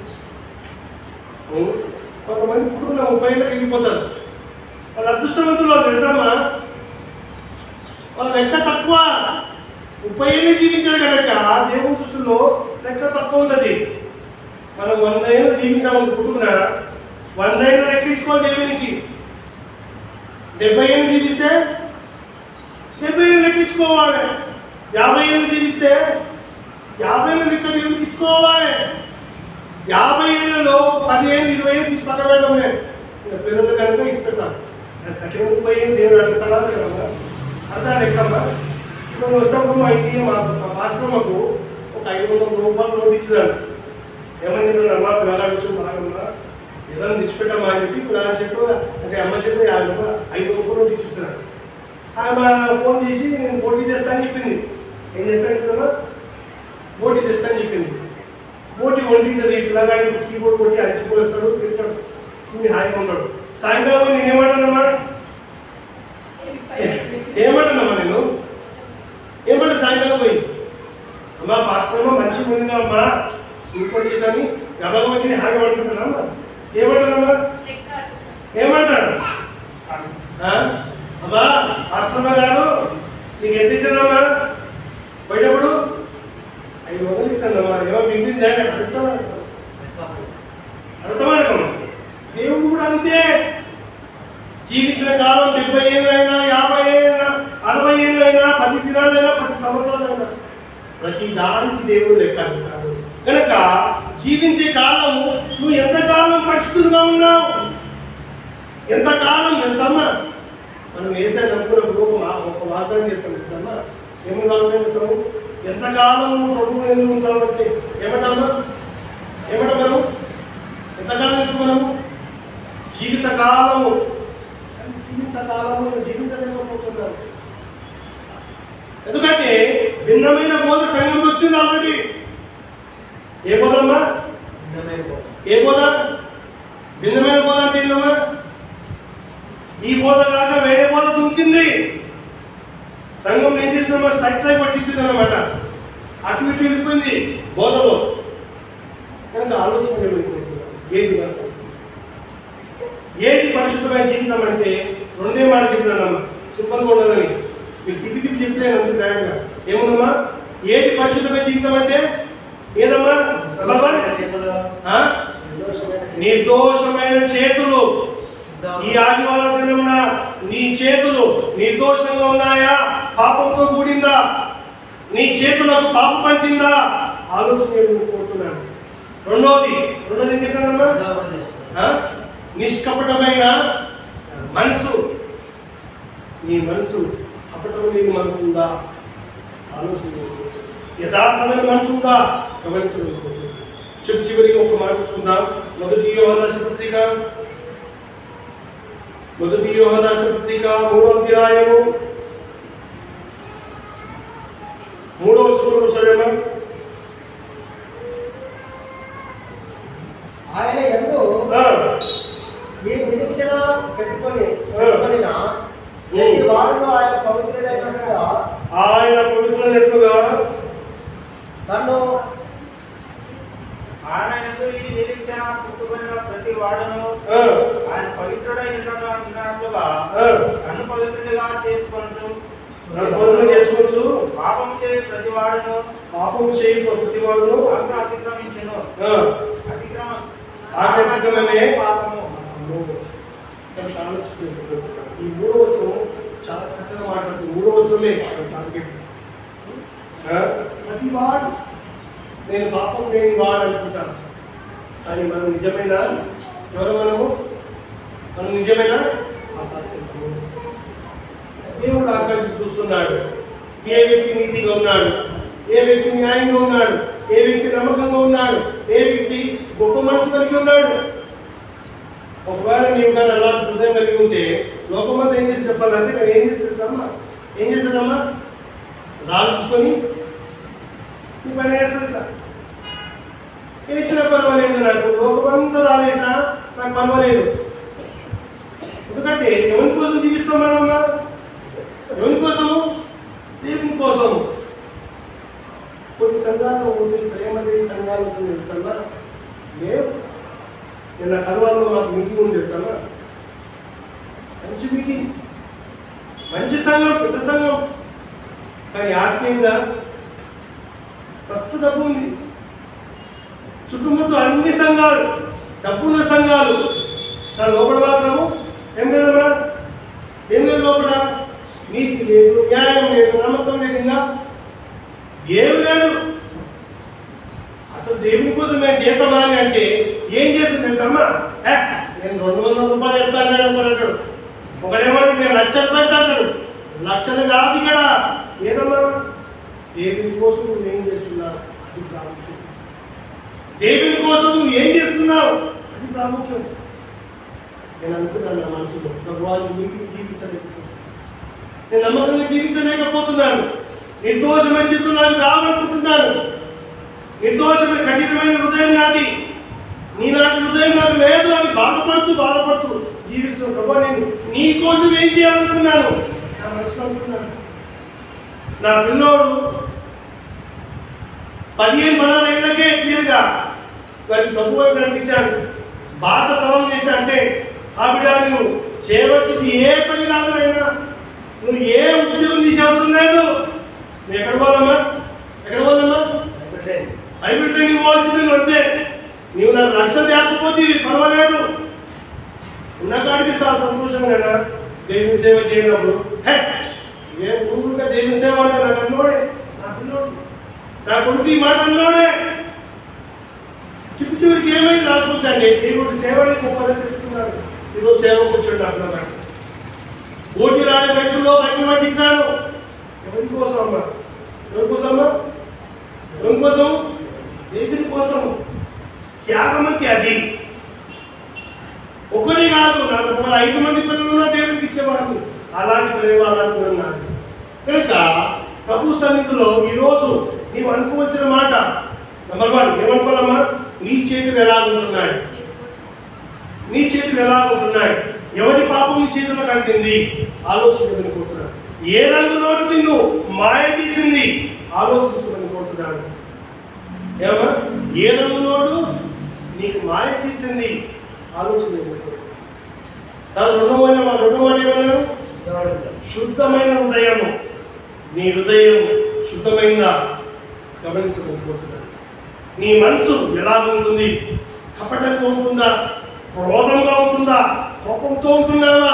కొంతమంది పుట్టుకున్న 30 ఏళ్ళకి వెళ్ళిపోతారు. వాళ్ళ అదృష్టవంతులు తెలుసామా? వాళ్ళ లెక్క తక్కువ. 30 ఏళ్ళు జీవించారు కనుక దేవుని దృష్టిలో లెక్క తక్కువ ఉంటుంది. మనం 100 ఏళ్ళు జీవించామని పుట్టుకున్న 100 ఏళ్ళు లెక్కించుకోవాలి దేవునికి. 70 ఏళ్ళు జీవిస్తే 70 ఏళ్ళు లెక్కించుకోవాలి. 50 ఏళ్ళు జీవిస్తే 50 ఏళ్ళు లెక్క దేవునికి ఇచ్చుకోవాలి. 50 ఏళ్ళలో 10 ఏళ్ళు 20 ఏళ్ళు తీసి పక్కన పెడదాం లేదు. పిల్లలు కనుక ఇచ్చి పెట్టాలి. 30 ఏళ్ళు దేవుడు అడుగుతాడా లేదా? అర్థా లెక్కమ్మా. ఇప్పుడు వచ్చినప్పుడు మా ఇంటికి మా ఆశ్రమకు ఒక 500 రూపాయలు నోటు ఇచ్చినాను. ఏమని చెప్పినమ్మా, పిల్లగాడు బాగున్నా ఏదైనా తెచ్చిపెట్టమ్మా అని చెప్పి పిల్లల చెప్పు అంటే అమ్మ చెప్పు 50 రూపాయలు 5 రూపాయలు నోటు ఇచ్చి ఇచ్చినాను. ఆమె ఫోన్ చేసి నేను పోటీ చేస్తానని చెప్పింది. ఏం చేస్తాను కదా, పోటీ చేస్తానని చెప్పింది. పోటీ వండింది. పిల్లగాడి కీబోర్డ్ కొట్టి అలసిపోస్తాడు, తింటాడు, ఇది హాయిగా ఉన్నాడు. సాయంకాలం నేనేమంటానమ్మా నేను ఏమంటా సాయంకాలం పోయి, అమ్మా పాస్టర్మా మంచిగా ఉండిందమ్మా, సూపర్ చేశాను, గబగబకి హాయిగా పడుకుంటున్నామ్మా. ఏమంటానమ్మా? ఏమంటాడు? అమ్మా పాస్టర్మా గారు నీకు ఎంత ఇచ్చానమ్మా? పోయేటప్పుడు 500 ఇస్తానమ్మా. ఏమో మిగిలిందా అర్థమనుకోమ్మా. దేవుడు కూడా అంతే. జీవించిన కాలం 70 ఏళ్ళైనా 50 ఏళ్ళైనా 60 ఏళ్ళైనా 10 దినాలైనా 10 సంవత్సరాలైనా ప్రతి దానికి దేవుడు లెక్క కాదు. కనుక జీవించే కాలము నువ్వు ఎంతకాలం పరిశుద్ధంగా ఉన్నావు, ఎంతకాలం తెలుసమ్మా. మనం వేసే నమ్ముకున్నప్పుడు ఒక వాగ్దానం చేస్తాం తెలుసమ్మా. ఏమని వాగ్దానం చేస్తాము? ఎంతకాలం ప్రభు ఎందుకు ఉంటామంటే ఏమంటామా? ఏమంటాం మనం? ఎంతకాలం ఎందుకు మనము? జీవితకాలము జీవించలేకపోతున్నాము. ఎందుకంటే భిన్నమైన బోధ సంఘంలో వచ్చింది ఆల్రెడీ. ఏ బోధమ్మా? ఏ బోధ? భిన్నమైన బోధ అంటే ఏంటమ్మా? ఈ బోధ కాక వేరే బోధ దుంకింది. సంఘం ఏం చేసిన సైట్ లైఫ్ పట్టించింది అనమాట. అటు ఇటు వెళ్ళిపోయింది బోధలో. కనుక ఆలోచన ఏది పరిశుద్ధమైన జీవితం అంటే రెండే మాట చెప్పినానమ్మా, సింపుల్గా ఉండదని. మీకు తిప్పి చెప్పలేను అందుకు డైరెక్ట్గా. ఏముందమ్మా? ఏది పరిశుద్ధమైన జీవితం అంటే ఏదమ్మా? నిర్దోషమైన చేతులు. ఈ ఆదివారం దినమున నీ చేతులు నిర్దోషంగా ఉన్నాయా? పాపంతో కూడిందా? నీ చేతులకు పాపం పట్టిందా? ఆలోచన కోరుతున్నాను. రెండోది ఏం చెప్పానమ్మా? నిష్కపటమైన మనసు. నీ మనసు కపటం లేని మనసు ఉందా? ఆలోచన. యథార్థమైన మనసు ఉందా? గమనించలేదు. చివరికి ఒక మాట చూసుకుందాం. మొదటి యోహాను రాసిన పత్రిక 3వ అధ్యాయము 3వ వచనం సరేనా? ఆయన యందు ఈ నిరీక్షణ పెట్టుకొని వారిలో ఆయన పవిత్రులైనట్లుగా తను ఆయనకు ఈ నిరీక్షణ పుట్టుకున్న ప్రతి వాడును ఆయన పవిత్రుడై ఉన్నట్లుగా నన్ను పవిత్రుడిగా చేసుకొనుచు పాపం చేయి ప్రతి వాడును అతిక్రమించును. అతిక్రమమే పాపము. ఈ 3వ వచనం చాలా చక్కగా మాట్లాడుతుంది. 3వ వచనమే ప్రతి వాడు నేను పాపం లేని వాడు అనుకుంటాను. కానీ మనం నిజమైన ఎవరు? మనం నిజమైన దేవుడు ఆకాశం చూస్తున్నాడు. ఏ వ్యక్తి నీతిగా ఉన్నాడు, ఏ వ్యక్తి న్యాయంగా ఉన్నాడు, ఏ వ్యక్తి నమ్మకంగా ఉన్నాడు, ఏ వ్యక్తి గొప్ప మనసు కలిగి ఉన్నాడు. ఒకవేళ నీవు కానీ అలా హృదయం కలిగి ఉంటే లోకమంతా ఏం చేసి చెప్పాలంటే నేను ఏం చేస్తాడమ్మా? రాల్చుకొని నీ పని వేస్తా. వేసినా పర్వాలేదు, నాకు లోకమంతా రాలేసినా నాకు పర్వాలేదు. ఎందుకంటే ఎవరి కోసం జీవిస్తాం మనమ్మా? ఎవరి కోసము? దేవుని కోసము. కొన్ని సంఘాలు ఉంటుంది, ప్రేమ లేని సంఘాలు ఉంటుంది తెలుసన్నా. లేవు. నిన్న కర్వాల్లో మాకు మీటింగ్ ఉంది తెలుసన్నా. మంచి మీటింగ్, మంచి సంఘం, పెద్ద సంఘం. కానీ ఆత్మీయంగా ఫస్ట్ డబ్బు ఉంది. చుట్టుముట్టు అన్ని సంఘాలు డబ్బున్న సంఘాలు. నా లోపల మాత్రము ఏం లేదమ్మా? ఏం లేదు లోపల? నీతి లేదు, న్యాయం లేదు, నమ్మకం లేదు, ఇంకా ఏం లేదు. అసలు దేవుని కోసం నేను జీతమాని అంటే ఏం చేస్తుంది తెలుసమ్మా? నేను 200 రూపాయలు వేస్తాను అనుకున్నాడు. ఒకడేమో నేను లక్షల పైసలు అంటాడు. లక్షలు కాదు ఇక్కడ. ఏదమ్మా? దేవుని కోసం నువ్వు ఏం చేస్తున్నావు అది ప్రాముఖ్యం. దేవుని కోసం నువ్వు ఏం చేస్తున్నావు అది ప్రాముఖ్యం. నేను అనుకున్నాను నా మనసులో, భగవాను నీకు జీవించలేకపోతున్నాను, నేను నమ్మకంగా జీవించలేకపోతున్నాను, నిర్దోషమైన స్థితిలో నాకు కావాలనుకుంటున్నాను. నిర్దోషమైన కఠినమైన హృదయం నాది, నీలాంటి హృదయం నాకు లేదు అని బాధపడుతూ జీవిస్తున్నాను. ప్రభా నేను నీ కోసం ఏం చేయాలనుకున్నాను నా మనసులో అనుకున్నాను. నా పిల్లోడు 15-16 ఏళ్ళకే క్లియర్గా వారి ప్రభు వైపు నడిపించాను. బాధ సవాల్ చేసిన అంటే ఆ బిడ్డ నువ్వు చేయవచ్చుది ఏ పని కాదు, అయినా నువ్వు ఏ ఉద్యోగం తీసే అవసరం లేదు. నువ్వు ఎక్కడ పోవాలమ్మా? బైబిల్ ట్రైనింగ్ పోవాల్సింది నువ్వు అంతే. నువ్వు నాకు లక్ష్యం చేర్చకపోతే పర్వాలేదు, ఉన్న కాడికి చాలా సంతోషంగా దేవుని సేవ చేయనప్పుడు. నేను ఊరుగా దేవుని సేవ అంటే నాకు అన్నోడే, నా పిల్లోడు, నా కొడుకు ఈ మాట అన్నోడే. చివరికి ఏమైంది రాసుకొచ్చాండి? దేవుడి సేవని గొప్పగా తెలుసుకున్నాడు. ఈరోజు సేవ కూర్చోండి అన్నమాట. ఓటీలు ఆడే వయసులో బయట పట్టించాను. ఎవరి కోసమ్మా? ఎవరి కోసం? దేవుని కోసం. త్యాగం అంటే అది. ఒకటి కాదు, నాకు 5 మంది పిల్లలున్నా దేవునికి ఇచ్చేవాడిని. అలాంటి ప్రేమ అలాంటి ఉన్నాను కనుక ప్రభు సన్నిధిలో ఈరోజు నీవు అనుకోవచ్చిన మాట నెంబర్ 1 ఏమనుకోవాలమ్మా? నీ చేతులు ఎలా ఉంటున్నాయి? నీ చేతులు ఎలా ఉంటున్నాయి? ఎవరి పాపం నీ చేతుల్లో కంటింది? ఆలోచించమనుకుంటున్నాను. ఏ రంగు నోటు నిన్ను మాయ తీసింది? ఆలోచించమనుకుంటున్నాను. ఏమా? ఏ రంగు నోటు నీకు మాయ తీసింది? ఆలోచించమనుకుంటున్నాను. దాని రెండవ మాట ఏమన్నాను? శుద్ధమైన హృదయము. నీ హృదయం శుద్ధమైందా గమనించమనుకుంటున్నాను. నీ మనసు ఎలా ఉంటుంది? కపటంగా ఉంటుందా? క్రోధంగా ఉంటుందా? కోపంతో ఉంటున్నావా?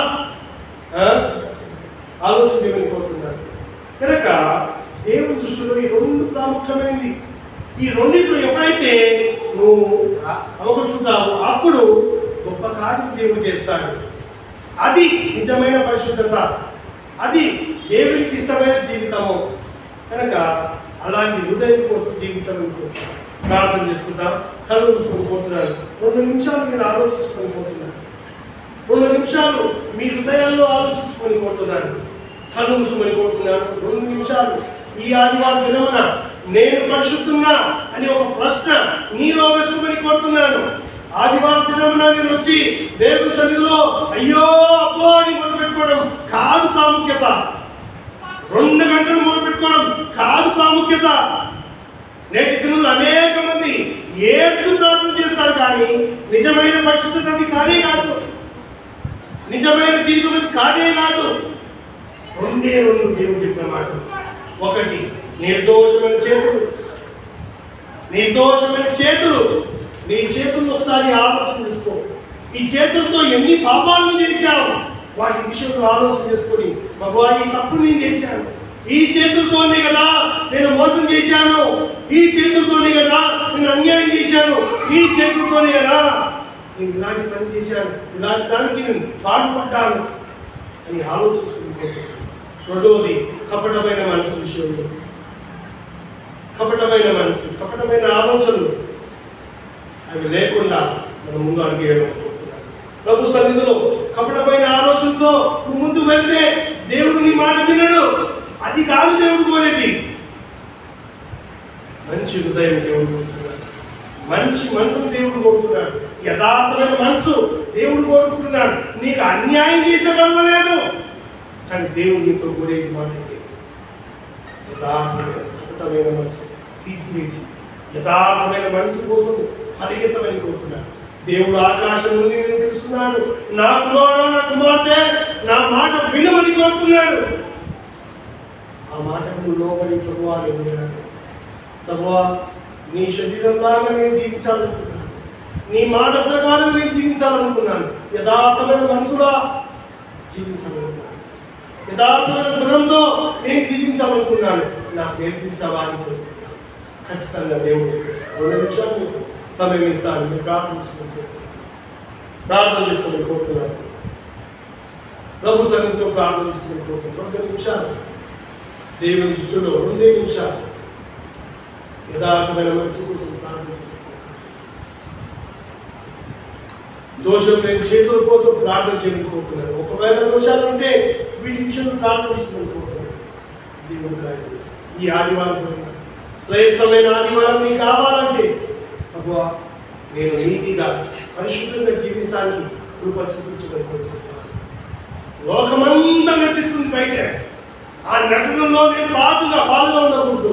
ఆలోచించమనుకుంటున్నాను. కనుక దేవుని దృష్టిలో ఈ 2 ప్రాముఖ్యమైనది. ఈ రెండింటిలో ఎప్పుడైతే నువ్వు అవగొట్టుకుంటావో అప్పుడు గొప్ప కార్యం దేవుడు చేస్తాడు. అది నిజమైన పరిశుద్ధత, అది దేవునికి ఇష్టమైన జీవితము. కనుక అలాంటి హృదయం కోసం జీవించాలనుకుంటున్నాను. ప్రార్థన చేసుకుంటాం. కళ్ళు మూసుకొని పోతున్నాను. 2 నిమిషాలు మీరు ఆలోచించుకొని పోతున్నారు. 2 నిమిషాలు మీ హృదయాల్లో ఆలోచించుకొని పోతున్నాను. కళ్ళు మూసుకొని పోతున్నాను. 2 నిమిషాలు ఈ ఆదివారం దినమున నేను పరిశుద్ధున్నా అని ఒక ప్రశ్న నీలో వేసుకుని కోరుతున్నాను. ఆదివారం దినమున నేను వచ్చి దేవుని సన్నిధిలో అయ్యో అబ్బో అని మొదలుపెట్టుకోవడం కాదు ప్రాముఖ్యత. 2 గంటలు మొదలుపెట్టుకోవడం కాదు ప్రాముఖ్యత. నేటి దినంలో అనేక మంది ఏడ్చు ప్రార్థన చేస్తారు, కానీ నిజమైన పరిశుద్ధత అది కానే కాదు. నిజమైన జీవితం అది కానే కాదు. 2 దేవుడు చెప్పిన మాట. 1 నిర్దోషమైన చేతులు. నిర్దోషమైన చేతులు. నీ చేతులను ఒకసారి ఆలోచన చేసుకో. ఈ చేతులతో ఎన్ని పాపాలను చేశావు వాటి విషయంలో ఆలోచన చేసుకొని, బాబా ఈ తప్పు నేను చేశాను, ఈ చేతులతోనే కదా నేను మోసం చేశాను, ఈ చేతులతోనే కదా నేను అన్యాయం చేశాను, ఈ చేతులతోనే కదా నేను ఇలాంటి పని చేశాను, ఇలాంటి దానికి నేను పాటుపడ్డాను అని ఆలోచించుకుంటున్నాను. 2 కపటమైన మనసు విషయంలో. కపటమైన మనసు, కపటమైన ఆలోచనలు అవి లేకుండా మనం ముందు అడిగేయాలనుకుంటున్నాను. ప్రభు సన్నిధిలో కపటమైన ఆలోచనతో నువ్వు ముందుకు వెళ్తే దేవుడు నీ మాట వినడు. అది కాదు దేవుడు కోరేది. మంచి హృదయం దేవుడు కోరుతున్నాడు. మంచి మనసును దేవుడు కోరుతున్నాడు. యథార్థమైన మనసు దేవుడు కోరుకుంటున్నాడు. నీకు అన్యాయం చేసిన పర్వాలేదు, కానీ దేవుడు నీతో కోరేది మాట యథార్థమైన కపటమైన మనసు తీసివేసి యథార్థమైన మనసు కోసం పరిగెత్తమని కోరుతున్నాడు. దేవుడు ఆకాశం నుండి నేను తెలుస్తున్నాడు, నా కుమారుడు నా కుమార్తె నా మాట వినమని కోరుతున్నాడు. ఆ మాటకు లోబడి ప్రభువా విన్నాడు. ప్రభువా నీ శరీరంలాగా నేను జీవించాలనుకున్నాను, నీ మాట ప్రకారం నేను జీవించాలనుకున్నాను, యథార్థమైన మనసులా జీవించాలనుకున్నాను, యథార్థమైన గుణంతో నేను జీవించాలనుకున్నాను. నాకు నేర్పించావా అని కోరుతున్నాను. ఖచ్చితంగా దేవుడు 2 నిమిషాలు సమయం ఇస్తాను. మీరు ప్రార్థన చేసుకుని కోరుతున్నాను. ప్రభు సన్నిధితో ప్రార్థన చేసుకుని కోరుతున్నాను. 2 నిమిషాలు దేవుని దృష్టిలో 2 నిమిషాలు యథార్థమైన మనసు కోసం ప్రార్థన. దోషం లేని చేతుల కోసం ప్రార్థన చేయమని కోరుతున్నాను. ఒకవేళ దోషాలు ఉంటే వీటి విషయంలో ప్రార్థిస్తున్నాను కోరుతున్నాను. దేవుని కార్యం చేసి ఈ ఆదివారం శ్రేష్టమైన ఆదివారం నీకు కావాలంటే ప్రభువా నేను నీతిగా పరిశుద్ధంగా జీవించడానికి కృప చూపించమని కోరుతున్నాను. లోకమంతా నటిస్తుంది బయటే, ఆ నటనలో నేను పాలుగా ఉండకూడదు.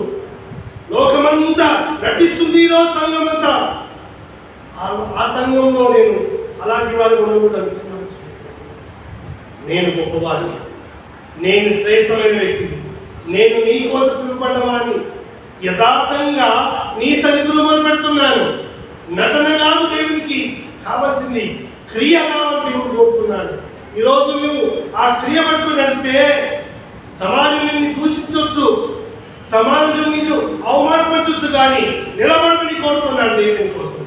లోకమంతా నటిస్తుంది ఈరోజు సంఘం అంతా, ఆ సంఘంలో నేను అలాంటి వారు ఉండకూడదు. నేను గొప్పవాడిని, నేను శ్రేష్టమైన వ్యక్తిని, నేను నీ కోసం పిలుపడ్డవాడిని, యథార్థంగా నీ సన్నిధిలో మొదలుపెడుతున్నాను. నటన కాదు దేవునికి కావాల్సింది, క్రియ కావాలి దేవుడు కోరుకున్నాడు. ఈరోజు నువ్వు ఆ క్రియ పట్టుకుని నడిస్తే సమాజం నిన్ను దూషించవచ్చు, సమాజం నిన్ను అవమానపరచవచ్చు, కానీ నిలబడమని కోరుకున్నాడు దేవుని కోసం.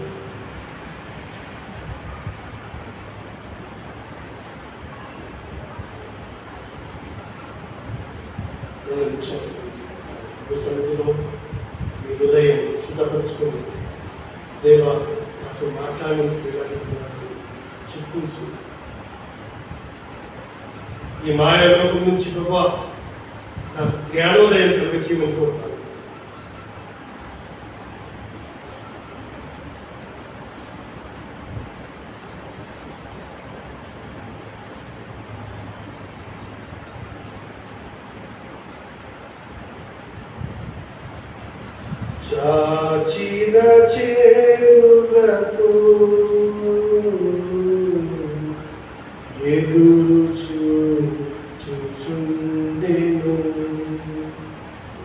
మీ హృదయం దేవా నాతో మాట్లాడి చెప్పించు. ఈ మాయాలోకం నుంచి ప్రభా నాకు జ్ఞానోదయం కలిగించమని కోరుతాను. చాచిన చేతులతో ఎదురు చూచుండెను,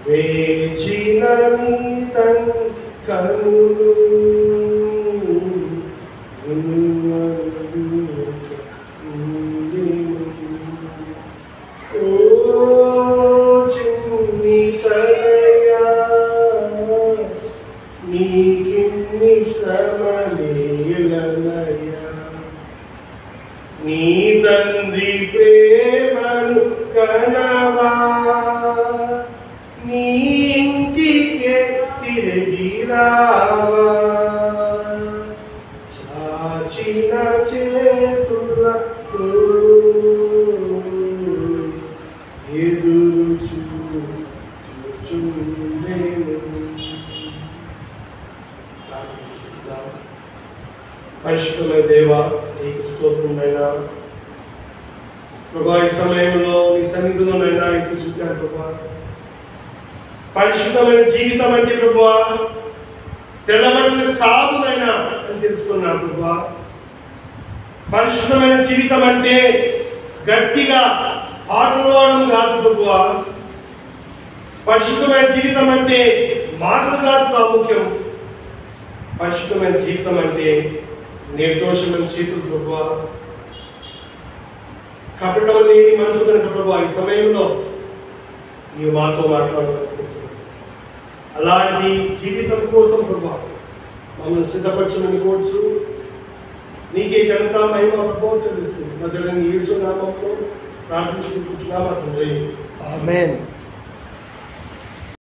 వేచిన నీ తన్ కనులు ఉండెను. ఓ చిన్ని తనయా నీకిన్ని శ్రమలేలనయా, నీ తండ్రి ప్రేమను కనవా, నీ ఇంటికే తిరిగి రావా. చాచిన చేతులతో ఎదురు చూచుండెను. పరిశుద్ధమైన దేవా నీకు స్తోత్రమైనా ప్రభా, ఈ సమయంలో నీ సన్నిధిలోనైనా ఎత్తు చూపాను ప్రభా. పరిశుద్ధమైన జీవితం అంటే ప్రభా తెల్లబడిన కాదునైనా అని తెలుసుకున్నాను ప్రభా. పరిశుద్ధమైన జీవితం అంటే గట్టిగా ఆటలాడడం కాదు ప్రభా. పరిశుద్ధమైన జీవితం అంటే మాటలు కాదు ప్రాముఖ్యం. పరిశుద్ధమైన జీవితం అంటే నిర్దోషమైన చేతులు ప్రభా, కపటం లేని మనసు కనుక ప్రభా ఈ సమయంలో నీవు మాతో మాట్లాడాలనుకుంటున్నావు. అలాంటి జీవితం కోసం ప్రభా మమ్మల్ని సిద్ధపరచమని కోర్చు. నీకే ఘనత మహిమ ప్రభావం చెల్లిస్తుంది. మధ్యలో యేసు నామములో ప్రార్థించుకుంటున్నామా తండ్రి, ఆమేన్.